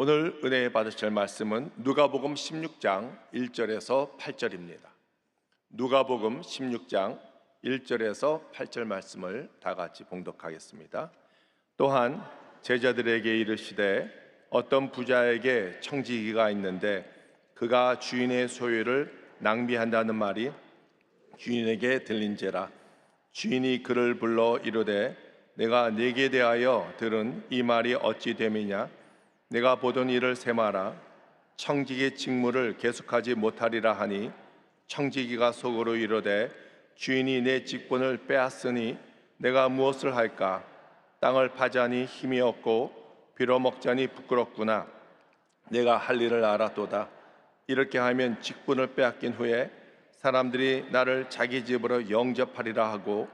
오늘 은혜 받으실 말씀은 누가복음 16장 1절에서 8절입니다. 누가복음 16장 1절에서 8절 말씀을 다 같이 봉독하겠습니다. 또한 제자들에게 이르시되 어떤 부자에게 청지기가 있는데 그가 주인의 소유를 낭비한다는 말이 주인에게 들린지라. 주인이 그를 불러 이르되 내가 네게 대하여 들은 이 말이 어찌 됨이냐. 내가 보던 일을 세마라. 청지기 직무를 계속하지 못하리라 하니 청지기가 속으로 이르되 주인이 내 직분을 빼앗으니 내가 무엇을 할까. 땅을 파자니 힘이 없고 빌어먹자니 부끄럽구나. 내가 할 일을 알았도다. 이렇게 하면 직분을 빼앗긴 후에 사람들이 나를 자기 집으로 영접하리라 하고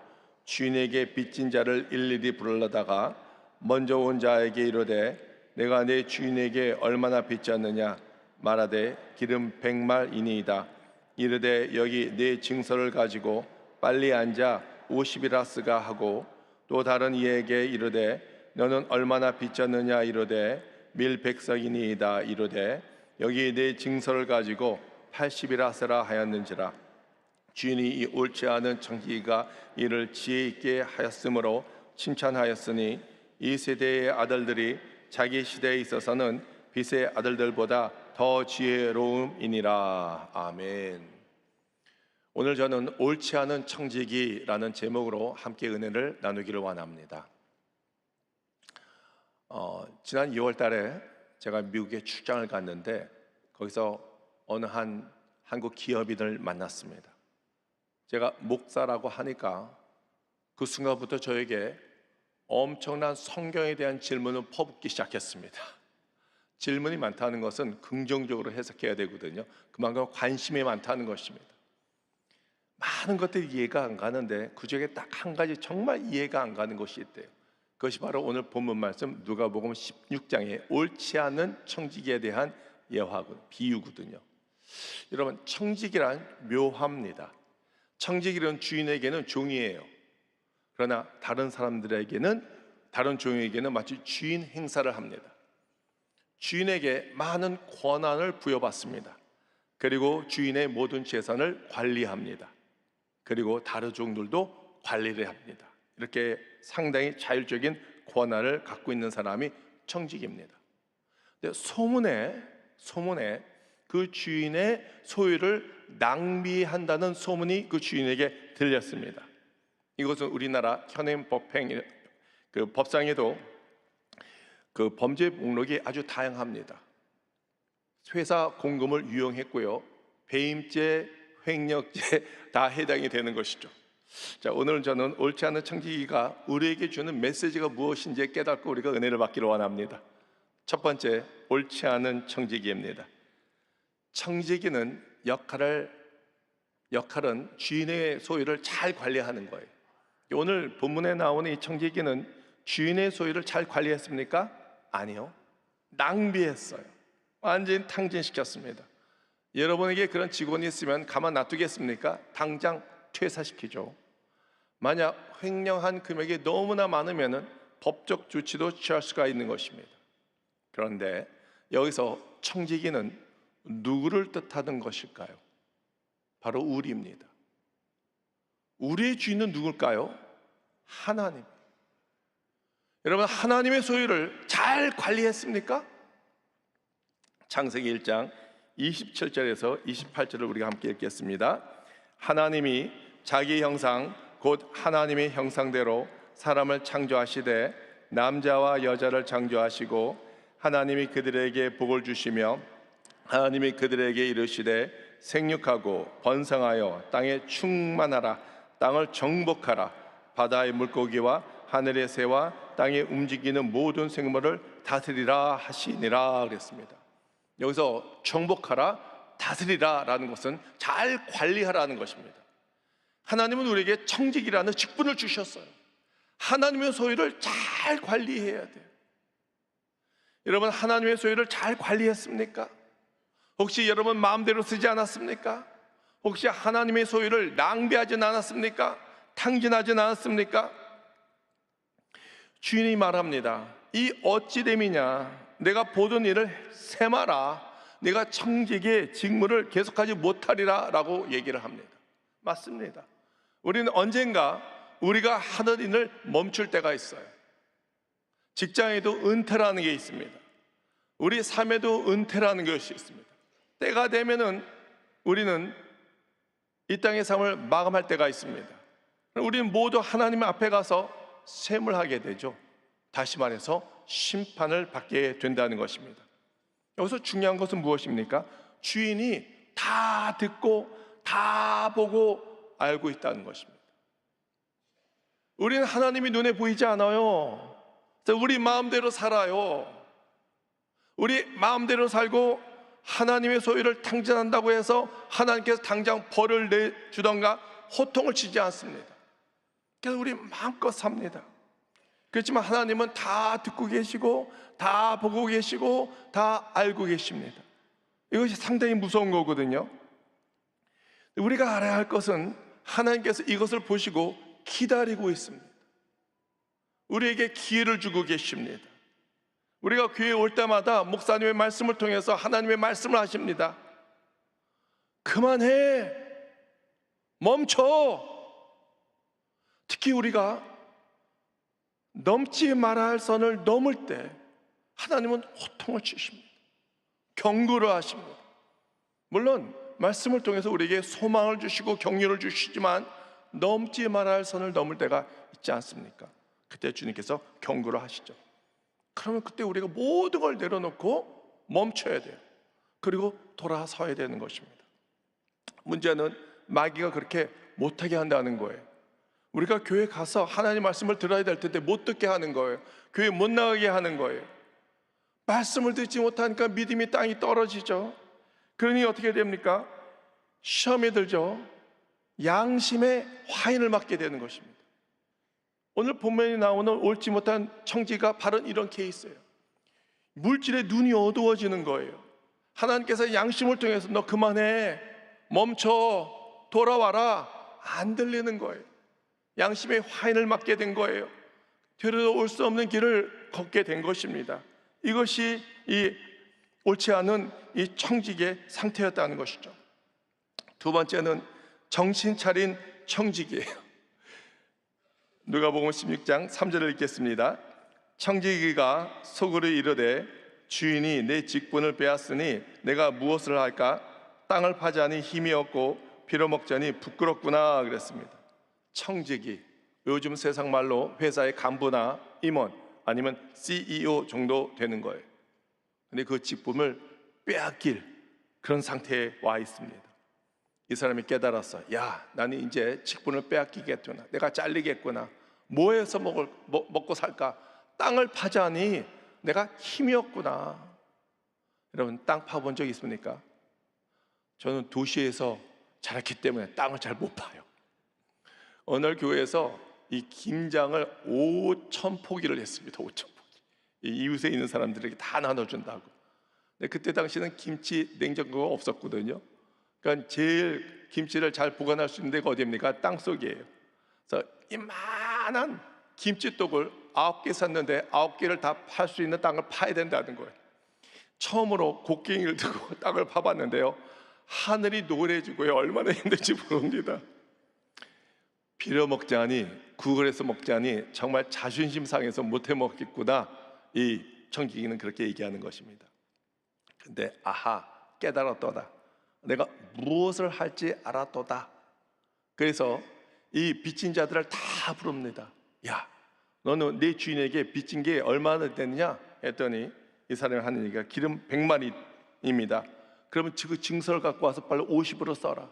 주인에게 빚진 자를 일일이 부르려다가 먼저 온 자에게 이르되 내가 내 주인에게 얼마나 빚졌느냐. 말하되 기름 100말이니이다. 이르되 여기 내 증서를 가지고 빨리 앉아 50이라 쓰가 하고 또 다른 이에게 이르되 너는 얼마나 빚졌느냐. 이르되 밀 100석이니이다. 이르되 여기 내 증서를 가지고 80이라 쓰라 하였는지라. 주인이 이 옳지 않은 청지기가 이를 지혜 있게 하였으므로 칭찬하였으니 이 세대의 아들들이 자기 시대에 있어서는 빛의 아들들보다 더 지혜로움이니라. 아멘. 오늘 저는 옳지 않은 청지기라는 제목으로 함께 은혜를 나누기를 원합니다. 지난 2월 달에 제가 미국에 출장을 갔는데 거기서 어느 한 한국 기업인을 만났습니다. 제가 목사라고 하니까 그 순간부터 저에게 엄청난 성경에 대한 질문을 퍼붓기 시작했습니다. 질문이 많다는 것은 긍정적으로 해석해야 되거든요. 그만큼 관심이 많다는 것입니다. 많은 것들이 이해가 안 가는데 그중에 딱 한 가지 정말 이해가 안 가는 것이 있대요. 그것이 바로 오늘 본문 말씀 누가복음 16장의 옳지 않은 청지기에 대한 예화고 비유거든요. 여러분, 청지기란 묘합니다. 청지기는 주인에게는 종이에요. 그러나 다른 사람들에게는, 다른 종에게는 마치 주인 행사를 합니다. 주인에게 많은 권한을 부여받습니다. 그리고 주인의 모든 재산을 관리합니다. 그리고 다른 종들도 관리를 합니다. 이렇게 상당히 자율적인 권한을 갖고 있는 사람이 청지기입니다. 근데 소문에 그 주인의 소유를 낭비한다는 소문이 그 주인에게 들렸습니다. 이것은 우리나라 현행 그 법상에도 그 범죄 목록이 아주 다양합니다. 회사 공금을 유용했고요, 배임죄, 횡령죄 다 해당이 되는 것이죠. 자, 오늘 저는 옳지 않은 청지기가 우리에게 주는 메시지가 무엇인지 깨닫고 우리가 은혜를 받기를 원합니다. 첫 번째, 옳지 않은 청지기입니다. 청지기는 역할은 주인의 소유를 잘 관리하는 거예요. 오늘 본문에 나오는 이 청지기는 주인의 소유를 잘 관리했습니까? 아니요. 낭비했어요. 완전히 탕진시켰습니다. 여러분에게 그런 직원이 있으면 가만 놔두겠습니까? 당장 퇴사시키죠. 만약 횡령한 금액이 너무나 많으면 법적 조치도 취할 수가 있는 것입니다. 그런데 여기서 청지기는 누구를 뜻하는 것일까요? 바로 우리입니다. 우리의 주인은 누굴까요? 하나님. 여러분, 하나님의 소유를 잘 관리했습니까? 창세기 1장 27절에서 28절을 우리가 함께 읽겠습니다. 하나님이 자기 형상 곧 하나님의 형상대로 사람을 창조하시되 남자와 여자를 창조하시고 하나님이 그들에게 복을 주시며 하나님이 그들에게 이르시되 생육하고 번성하여 땅에 충만하라. 땅을 정복하라. 바다의 물고기와 하늘의 새와 땅에 움직이는 모든 생물을 다스리라 하시니라 그랬습니다. 여기서 정복하라, 다스리라 라는 것은 잘 관리하라는 것입니다. 하나님은 우리에게 청지기라는 직분을 주셨어요. 하나님의 소유를 잘 관리해야 돼요. 여러분, 하나님의 소유를 잘 관리했습니까? 혹시 여러분 마음대로 쓰지 않았습니까? 혹시 하나님의 소유를 낭비하진 않았습니까? 탕진하진 않았습니까? 주인이 말합니다. 이 어찌됨이냐. 내가 보던 일을 세마라. 내가 청지기의 직무를 계속하지 못하리라 라고 얘기를 합니다. 맞습니다. 우리는 언젠가 우리가 하던 일을 멈출 때가 있어요. 직장에도 은퇴라는 게 있습니다. 우리 삶에도 은퇴라는 것이 있습니다. 때가 되면은 우리는 이 땅의 삶을 마감할 때가 있습니다. 우리는 모두 하나님 앞에 가서 셈을 하게 되죠. 다시 말해서 심판을 받게 된다는 것입니다. 여기서 중요한 것은 무엇입니까? 주인이 다 듣고 다 보고 알고 있다는 것입니다. 우리는 하나님이 눈에 보이지 않아요. 우리 마음대로 살아요. 우리 마음대로 살고 하나님의 소유를 탕진한다고 해서 하나님께서 당장 벌을 내주던가 호통을 치지 않습니다. 그래서 우리 마음껏 삽니다. 그렇지만 하나님은 다 듣고 계시고 다 보고 계시고 다 알고 계십니다. 이것이 상당히 무서운 거거든요. 우리가 알아야 할 것은 하나님께서 이것을 보시고 기다리고 있습니다. 우리에게 기회를 주고 계십니다. 우리가 교회에 올 때마다 목사님의 말씀을 통해서 하나님의 말씀을 하십니다. 그만해, 멈춰. 특히 우리가 넘지 말아야 할 선을 넘을 때 하나님은 호통을 치십니다. 경고를 하십니다. 물론 말씀을 통해서 우리에게 소망을 주시고 격려를 주시지만 넘지 말아야 할 선을 넘을 때가 있지 않습니까? 그때 주님께서 경고를 하시죠. 그러면 그때 우리가 모든 걸 내려놓고 멈춰야 돼요. 그리고 돌아서야 되는 것입니다. 문제는 마귀가 그렇게 못하게 한다는 거예요. 우리가 교회 가서 하나님 말씀을 들어야 될 텐데 못 듣게 하는 거예요. 교회 못 나가게 하는 거예요. 말씀을 듣지 못하니까 믿음이 땅이 떨어지죠. 그러니 어떻게 됩니까? 시험에 들죠. 양심의 화인을 맞게 되는 것입니다. 오늘 본문에 나오는 옳지 못한 청지가 바로 이런 케이스예요. 물질의 눈이 어두워지는 거예요. 하나님께서 양심을 통해서 너 그만해, 멈춰, 돌아와라, 안 들리는 거예요. 양심의 화인을 맞게 된 거예요. 되돌아올 수 없는 길을 걷게 된 것입니다. 이것이 이 옳지 않은 이 청지기의 상태였다는 것이죠. 두 번째는 정신 차린 청지기예요. 누가복음 16장 3절을 읽겠습니다. 청지기가 속으로 이르되 주인이 내 직분을 빼앗으니 내가 무엇을 할까? 땅을 파자니 힘이 없고 빌어먹자니 부끄럽구나 그랬습니다. 청지기, 요즘 세상 말로 회사의 간부나 임원 아니면 CEO 정도 되는 거예요. 근데 그 직분을 빼앗길 그런 상태에 와 있습니다. 이 사람이 깨달았어. 야, 나는 이제 직분을 빼앗기겠구나. 내가 잘리겠구나. 뭐 해서 먹고 살까? 땅을 파자니 내가 힘이 없구나. 여러분, 땅 파본 적 있습니까? 저는 도시에서 자랐기 때문에 땅을 잘 못 파요. 어느 날 교회에서 이 김장을 5,000포기를 했습니다. 5,000포기. 이웃에 있는 사람들에게 다 나눠준다고. 근데 그때 당시는 김치 냉장고가 없었거든요. 그러니까 제일 김치를 잘 보관할 수 있는 데가 어디입니까? 땅속이에요. 그래서 이만한 김치독을 9개 샀는데 9개를 다 팔 수 있는 땅을 파야 된다는 거예요. 처음으로 곡괭이를 들고 땅을 파봤는데요, 하늘이 노래지고요, 얼마나 힘든지 모릅니다. 빌어먹자니, 구걸해서 먹자니 정말 자존심 상해서 못해 먹겠구나. 이 청지기는 그렇게 얘기하는 것입니다. 근데 아하, 깨달았도다. 내가 무엇을 할지 알았도다. 그래서 이 빚진 자들을 다 부릅니다. 야, 너는 내 주인에게 빚진 게 얼마나 됐느냐 했더니 이 사람이 하는 얘기가 기름 100마리입니다. 그러면 그 증서를 갖고 와서 빨리 50으로 써라.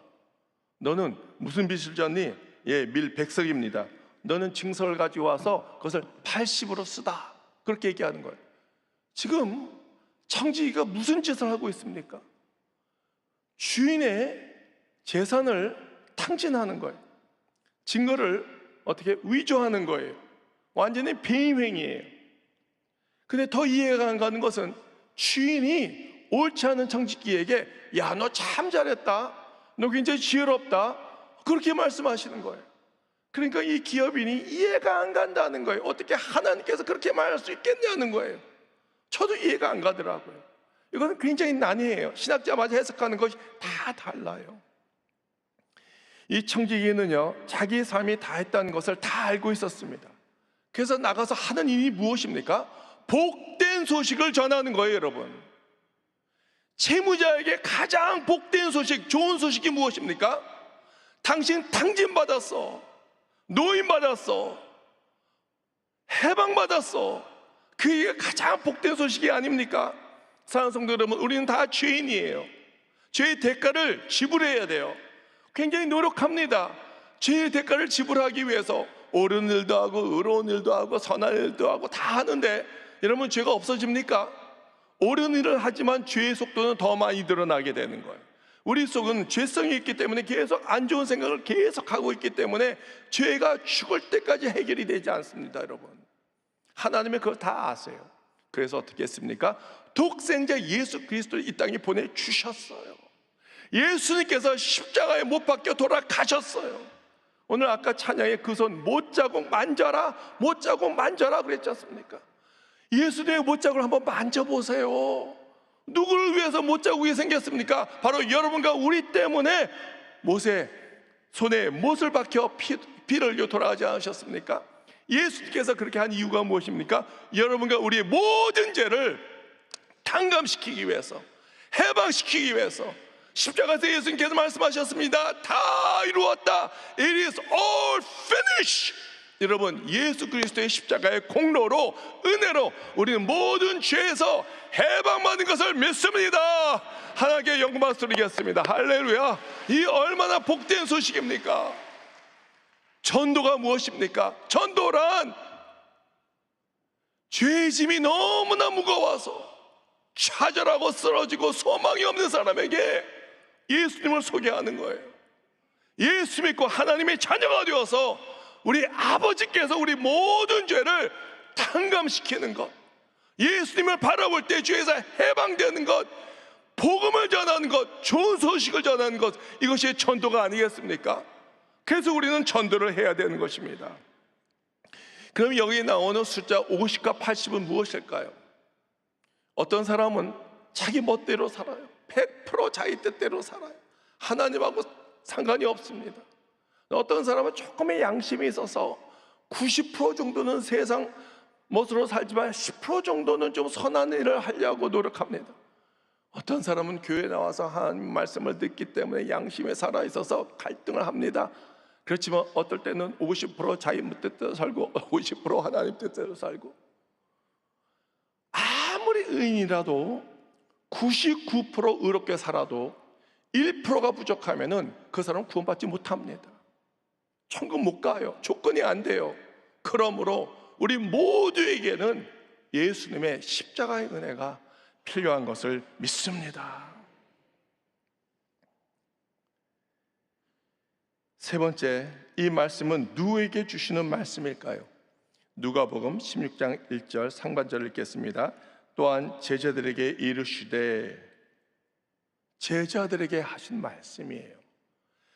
너는 무슨 빚을 졌니? 예, 밀 100석입니다. 너는 증서를 가지고 와서 그것을 80으로 쓰다. 그렇게 얘기하는 거예요. 지금 청지기가 무슨 짓을 하고 있습니까? 주인의 재산을 탕진하는 거예요. 증거를 어떻게 위조하는 거예요. 완전히 배임행위예요. 근데 더 이해가 안 가는 것은 주인이 옳지 않은 청지기에게 야, 너 참 잘했다, 너 굉장히 지혜롭다, 그렇게 말씀하시는 거예요. 그러니까 이 기업인이 이해가 안 간다는 거예요. 어떻게 하나님께서 그렇게 말할 수 있겠냐는 거예요. 저도 이해가 안 가더라고요. 이거는 굉장히 난해해요. 신학자마저 해석하는 것이 다 달라요. 이 청지기는요, 자기 삶이 다 했다는 것을 다 알고 있었습니다. 그래서 나가서 하는 일이 무엇입니까? 복된 소식을 전하는 거예요, 여러분. 채무자에게 가장 복된 소식, 좋은 소식이 무엇입니까? 당신 당진받았어, 노인받았어, 해방받았어. 그게 가장 복된 소식이 아닙니까? 사랑하는 성도 여러분, 우리는 다 죄인이에요. 죄의 대가를 지불해야 돼요. 굉장히 노력합니다. 죄의 대가를 지불하기 위해서 옳은 일도 하고 의로운 일도 하고 선한 일도 하고 다 하는데, 여러분, 죄가 없어집니까? 옳은 일을 하지만 죄의 속도는 더 많이 늘어나게 되는 거예요. 우리 속은 죄성이 있기 때문에 계속 안 좋은 생각을 계속 하고 있기 때문에 죄가 죽을 때까지 해결이 되지 않습니다, 여러분. 하나님은 그걸 다 아세요. 그래서 어떻게 했습니까? 독생자 예수 그리스도를 이 땅에 보내주셨어요. 예수님께서 십자가에 못 박혀 돌아가셨어요. 오늘 아까 찬양의 그 손 못자국 만져라, 못자국 만져라 그랬지 않습니까? 예수님의 못자국을 한번 만져보세요. 누구를 위해서 못자국이 생겼습니까? 바로 여러분과 우리 때문에 못에 손에 못을 박혀 피를 흘려 돌아가지 않으셨습니까? 예수님께서 그렇게 한 이유가 무엇입니까? 여러분과 우리의 모든 죄를 탕감시키기 위해서, 해방시키기 위해서 십자가에서 예수님께서 말씀하셨습니다. 다 이루었다. It is all finished. 여러분, 예수 그리스도의 십자가의 공로로, 은혜로 우리는 모든 죄에서 해방받는 것을 믿습니다. 하나님께 영광 박수 드리겠습니다. 할렐루야. 이 얼마나 복된 소식입니까? 전도가 무엇입니까? 전도란 죄의 짐이 너무나 무거워서 좌절하고 쓰러지고 소망이 없는 사람에게 예수님을 소개하는 거예요. 예수 믿고 하나님의 자녀가 되어서 우리 아버지께서 우리 모든 죄를 탕감시키는 것, 예수님을 바라볼 때 죄에서 해방되는 것, 복음을 전하는 것, 좋은 소식을 전하는 것, 이것이 전도가 아니겠습니까? 그래서 우리는 전도를 해야 되는 것입니다. 그럼 여기 나오는 숫자 50과 80은 무엇일까요? 어떤 사람은 자기 멋대로 살아요. 100% 자기 뜻대로 살아요. 하나님하고 상관이 없습니다. 어떤 사람은 조금의 양심이 있어서 90% 정도는 세상 멋으로 살지만 10% 정도는 좀 선한 일을 하려고 노력합니다. 어떤 사람은 교회에 나와서 하나님 말씀을 듣기 때문에 양심에 살아있어서 갈등을 합니다. 그렇지만 어떨 때는 50% 자기 뜻대로 살고 50% 하나님 뜻대로 살고, 아무리 의인이라도 99% 의롭게 살아도 1%가 부족하면은 그 사람은 구원받지 못합니다. 천국 못 가요. 조건이 안 돼요. 그러므로 우리 모두에게는 예수님의 십자가의 은혜가 필요한 것을 믿습니다. 세 번째, 이 말씀은 누구에게 주시는 말씀일까요? 누가복음 16장 1절 상반절을 읽겠습니다. 또한 제자들에게 이르시되, 제자들에게 하신 말씀이에요.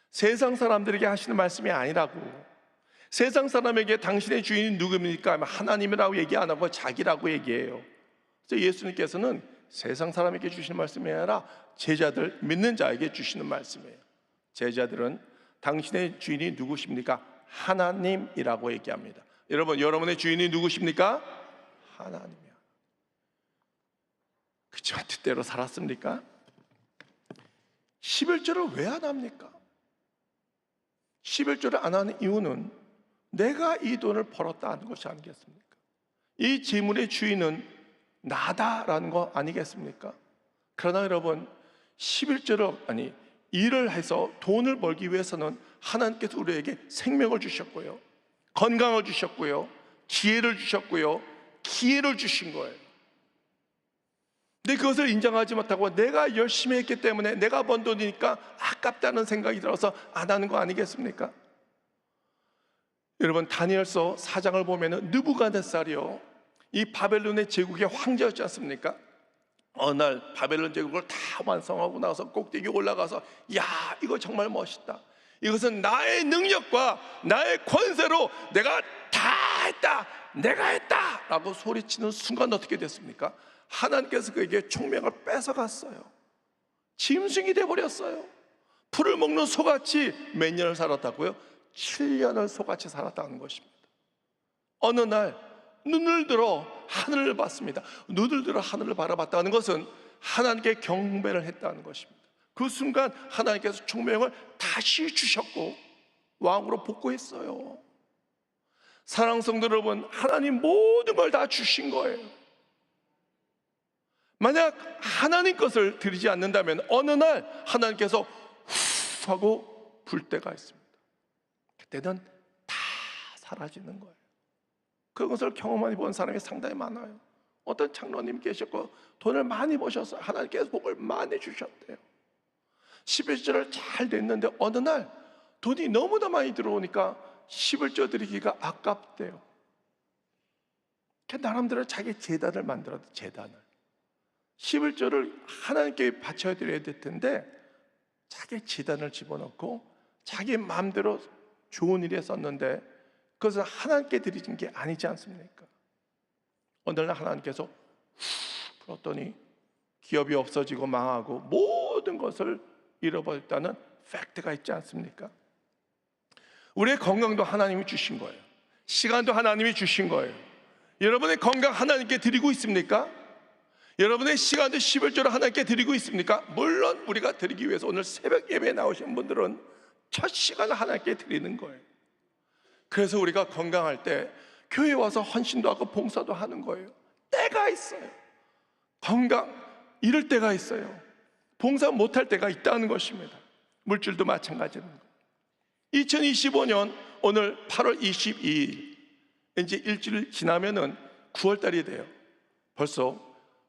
세상 사람들에게 하시는 말씀이 아니라고. 세상 사람에게 당신의 주인이 누굽니까? 하나님이라고 얘기 안 하고 자기라고 얘기해요. 그래서 예수님께서는 세상 사람에게 주시는 말씀이 아니라 제자들, 믿는 자에게 주시는 말씀이에요. 제자들은 당신의 주인이 누구십니까? 하나님이라고 얘기합니다. 여러분, 여러분의 주인이 누구십니까? 하나님이야. 그렇지만 뜻대로 살았습니까? 11조를 왜 안 합니까? 11조를 안 하는 이유는 내가 이 돈을 벌었다 하는 것이 아니겠습니까? 이 재물의 주인은 나다라는 거 아니겠습니까? 그러나 여러분, 11조를 일을 해서 돈을 벌기 위해서는 하나님께서 우리에게 생명을 주셨고요, 건강을 주셨고요, 지혜를 주셨고요, 기회를 주신 거예요. 근데 그것을 인정하지 못하고 내가 열심히 했기 때문에 내가 번 돈이니까 아깝다는 생각이 들어서 안 하는 거 아니겠습니까? 여러분, 다니엘서 4장을 보면은 느부갓네살이요, 이 바벨론의 제국의 황제였지 않습니까? 어느 날 바벨론 제국을 다 완성하고 나서 꼭대기 올라가서, 야, 이거 정말 멋있다, 이것은 나의 능력과 나의 권세로 내가 다 했다, 내가 했다 라고 소리치는 순간 어떻게 됐습니까? 하나님께서 그에게 총명을 뺏어갔어요. 짐승이 돼버렸어요. 풀을 먹는 소같이 몇 년을 살았다고요? 7년을 소같이 살았다는 것입니다. 어느 날 눈을 들어 하늘을 봤습니다. 눈을 들어 하늘을 바라봤다는 것은 하나님께 경배를 했다는 것입니다. 그 순간 하나님께서 총명을 다시 주셨고 왕으로 복구했어요. 사랑하는 성도 여러분, 하나님 모든 걸 다 주신 거예요. 만약 하나님 것을 드리지 않는다면 어느 날 하나님께서 후 하고 불 때가 있습니다. 그때는 다 사라지는 거예요. 그것을 경험하니 본 사람이 상당히 많아요. 어떤 장로님 계셨고 돈을 많이 버셔서 하나님께서 복을 많이 주셨대요. 11조를 잘 냈는데 어느 날 돈이 너무나 많이 들어오니까 11조 드리기가 아깝대요. 나름대로 자기 재단을 만들어도 재단을 11조를 하나님께 바쳐야 드려야 될 텐데 자기 재단을 집어넣고 자기 마음대로 좋은 일에 썼는데 그것은 하나님께 드리는 게 아니지 않습니까? 어느 날 하나님께서 후 불었더니 기업이 없어지고 망하고 모든 것을 잃어버렸다는 팩트가 있지 않습니까? 우리의 건강도 하나님이 주신 거예요. 시간도 하나님이 주신 거예요. 여러분의 건강 하나님께 드리고 있습니까? 여러분의 시간도 11조를 하나님께 드리고 있습니까? 물론 우리가 드리기 위해서 오늘 새벽 예배에 나오신 분들은 첫 시간을 하나님께 드리는 거예요. 그래서 우리가 건강할 때 교회 와서 헌신도 하고 봉사도 하는 거예요. 때가 있어요. 건강 잃을 때가 있어요. 봉사 못할 때가 있다는 것입니다. 물질도 마찬가지입니다. 2025년 오늘 8월 22일 이제 일주일 지나면은 9월달이 돼요. 벌써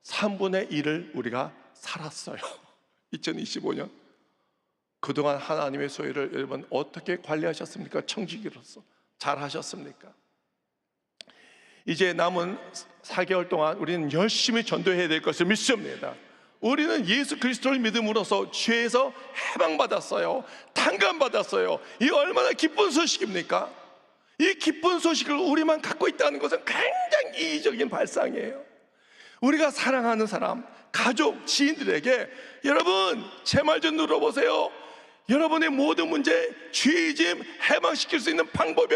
3분의 1을 우리가 살았어요. 2025년 그동안 하나님의 소유를 여러분 어떻게 관리하셨습니까? 청지기로서 잘 하셨습니까? 이제 남은 4개월 동안 우리는 열심히 전도해야 될 것을 믿습니다. 우리는 예수 그리스도를 믿음으로써 죄에서 해방받았어요. 탄감받았어요. 이 얼마나 기쁜 소식입니까? 이 기쁜 소식을 우리만 갖고 있다는 것은 굉장히 이기적인 발상이에요. 우리가 사랑하는 사람, 가족, 지인들에게 여러분 제 말 좀 들어보세요. 여러분의 모든 문제, 죄짐 해방시킬 수 있는 방법이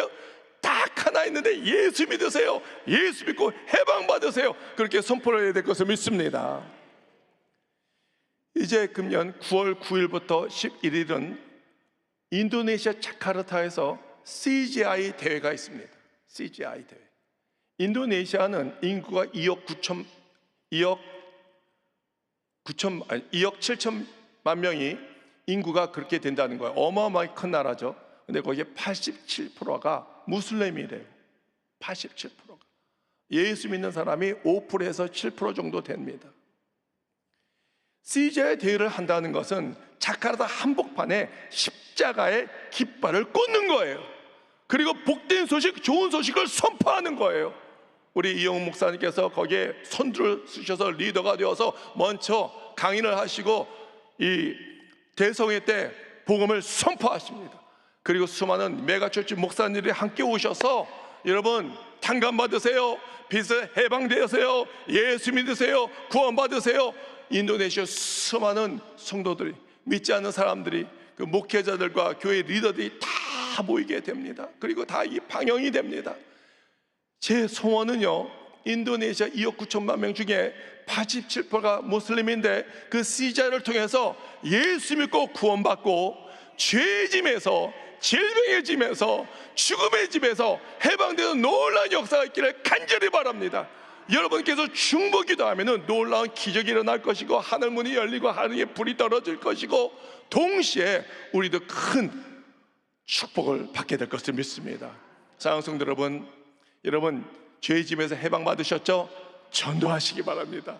딱 하나 있는데 예수 믿으세요. 예수 믿고 해방받으세요. 그렇게 선포를 해야 될 것을 믿습니다. 이제 금년 9월 9일부터 11일은 인도네시아 자카르타에서 CGI 대회가 있습니다. CGI 대회. 인도네시아는 인구가 2억 7천만 명이 인구가 그렇게 된다는 거예요. 어마어마하게 큰 나라죠. 근데 거기에 87%가 무슬림이래요. 87%가. 예수 믿는 사람이 5%에서 7% 정도 됩니다. CGI 대회를 한다는 것은 자카르타 한복판에 십자가의 깃발을 꽂는 거예요. 그리고 복된 소식, 좋은 소식을 선포하는 거예요. 우리 이영훈 목사님께서 거기에 선두를 쓰셔서 리더가 되어서 먼저 강인을 하시고 이 대성회 때 복음을 선포하십니다. 그리고 수많은 메가처치 목사님들이 함께 오셔서 여러분 탄감 받으세요. 빚을 해방되세요. 예수 믿으세요. 구원 받으세요. 인도네시아 수많은 성도들이, 믿지 않는 사람들이, 그 목회자들과 교회 리더들이 다 모이게 됩니다. 그리고 다 이 방영이 됩니다. 제 소원은요, 인도네시아 2억 9천만 명 중에 87%가 무슬림인데 그 시자를 통해서 예수 믿고 구원받고 죄짐에서, 질병의 짐에서, 죽음의 집에서 해방되는 놀라운 역사가 있기를 간절히 바랍니다. 여러분께서 중보기도 하면은 놀라운 기적이 일어날 것이고 하늘 문이 열리고 하늘에 불이 떨어질 것이고 동시에 우리도 큰 축복을 받게 될 것을 믿습니다. 사랑하는 성도 여러분 죄짐에서 해방받으셨죠? 전도하시기 바랍니다.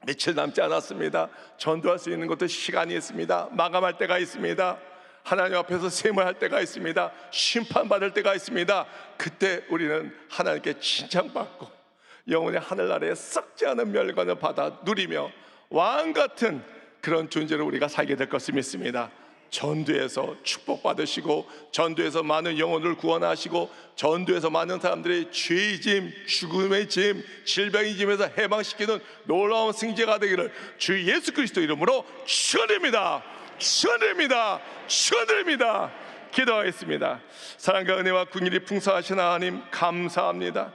며칠 남지 않았습니다. 전도할 수 있는 것도 시간이 있습니다. 마감할 때가 있습니다. 하나님 앞에서 셈을 때가 있습니다. 심판받을 때가 있습니다. 그때 우리는 하나님께 칭찬받고 영원히 하늘나라에 썩지 않은 멸관을 받아 누리며 왕같은 그런 존재로 우리가 살게 될 것을 믿습니다. 전도에서 축복받으시고 전도에서 많은 영혼을 구원하시고 전도에서 많은 사람들의 죄의 짐, 죽음의 짐, 질병의 짐에서 해방시키는 놀라운 승리가 되기를 주 예수 그리스도 이름으로 축원드립니다. 축원드립니다. 축원드립니다. 기도하겠습니다. 사랑과 은혜와 긍휼이 풍성하신 하나님, 감사합니다.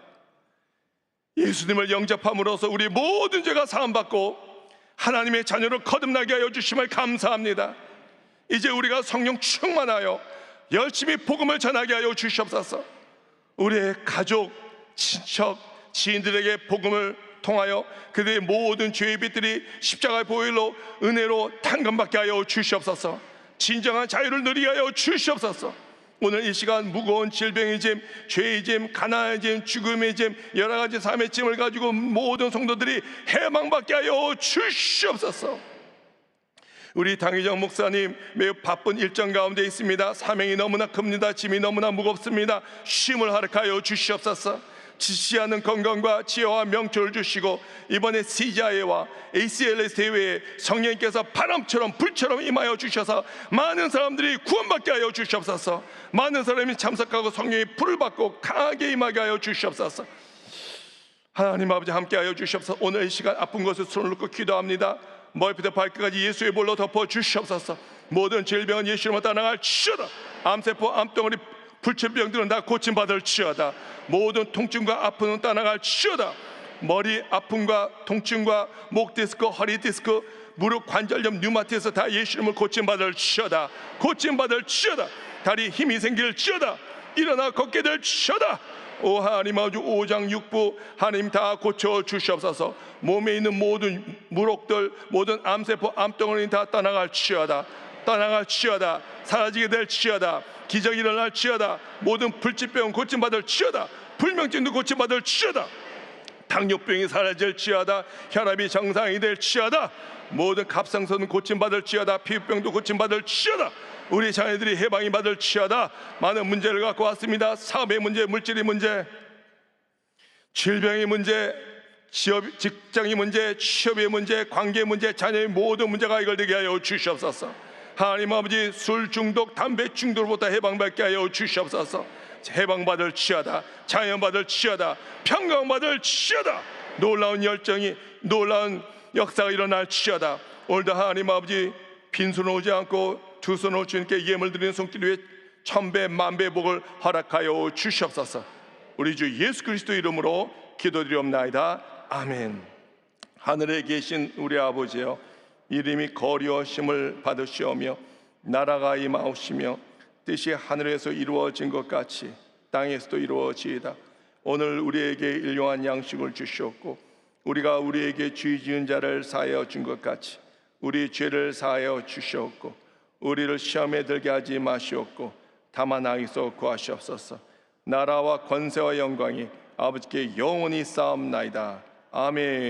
예수님을 영접함으로써 우리 모든 죄가 사함받고 하나님의 자녀로 거듭나게 하여 주심을 감사합니다. 이제 우리가 성령 충만하여 열심히 복음을 전하게 하여 주시옵소서. 우리의 가족, 친척, 지인들에게 복음을 통하여 그들의 모든 죄의 빚들이 십자가의 보혈로 은혜로 탕감받게 하여 주시옵소서. 진정한 자유를 누리게 하여 주시옵소서. 오늘 이 시간 무거운 질병의 짐, 죄의 짐, 가난의 짐, 죽음의 짐, 여러 가지 삶의 짐을 가지고 모든 성도들이 해방받게 하여 주시옵소서. 우리 당의정 목사님 매우 바쁜 일정 가운데 있습니다. 사명이 너무나 큽니다. 짐이 너무나 무겁습니다. 쉼을 허락하여 주시옵소서. 지치 않는 건강과 지혜와 명철을 주시고 이번에 CGI와 ACLS 대회에 성령님께서 바람처럼 불처럼 임하여 주셔서 많은 사람들이 구원받게 하여 주시옵소서. 많은 사람이 참석하고 성령의 불을 받고 강하게 임하게 하여 주시옵소서. 하나님 아버지 함께하여 주시옵소서. 오늘 이 시간 아픈 곳에 손을 놓고 기도합니다. 머리부터 발끝까지 예수의 볼로 덮어 주시옵소서. 모든 질병은 예수 이름으로 떠나갈지어다. 암세포, 암덩어리, 불치병들은 다 고침받을지어다. 모든 통증과 아픔은 떠나갈지어다. 머리 아픔과 통증과 목 디스크, 허리 디스크, 무릎 관절염, 류마티스 다 예수 이름으로 고침받을지어다. 고침받을지어다. 다리 힘이 생길지어다. 일어나 걷게 될지어다. 오 하나님 아버지, 오장육부 하나님 다 고쳐 주시옵소서. 몸에 있는 모든 무록들, 모든 암세포, 암덩어리 다 떠나갈지어다. 떠나갈지어다. 사라지게 될지어다. 기적이 일어날지어다. 모든 불치병 고침받을지어다. 불면증도 고침받을지어다. 당뇨병이 사라질지어다. 혈압이 정상이 될지어다. 모든 갑상선은 고침받을지어다. 피부병도 고침받을지어다. 우리 자녀들이 해방이 받을지어다. 많은 문제를 갖고 왔습니다. 사업의 문제, 물질의 문제, 질병의 문제, 직장의 문제, 취업의 문제, 관계 문제, 자녀의 모든 문제가 해결되게 하여 주시옵소서. 하나님 아버지, 술 중독, 담배 중독으로부터 해방받게 하여 주시옵소서. 해방받을지어다. 자연받을지어다. 평강받을지어다. 놀라운 열정이, 놀라운 역사가 일어날지어다. 오늘도 하나님 아버지, 빈손 오지 않고 두 손으로 주님께 예물 드리는 손길 위에 천배 만배 복을 허락하여 주시옵소서. 우리 주 예수 그리스도 이름으로 기도드리옵나이다. 아멘. 하늘에 계신 우리 아버지여, 이름이 거리하심을 받으시오며 나라가 임하옵시며 뜻이 하늘에서 이루어진 것 같이 땅에서도 이루어지이다. 오늘 우리에게 일용할 양식을 주시옵고 우리가 우리에게 죄 지은 자를 사하여 준 것 같이 우리 죄를 사하여 주시옵고 우리를 시험에 들게 하지 마시옵고 다만 악에서 구하시옵소서. 나라와 권세와 영광이 아버지께 영원히 쌓옵나이다. 아멘.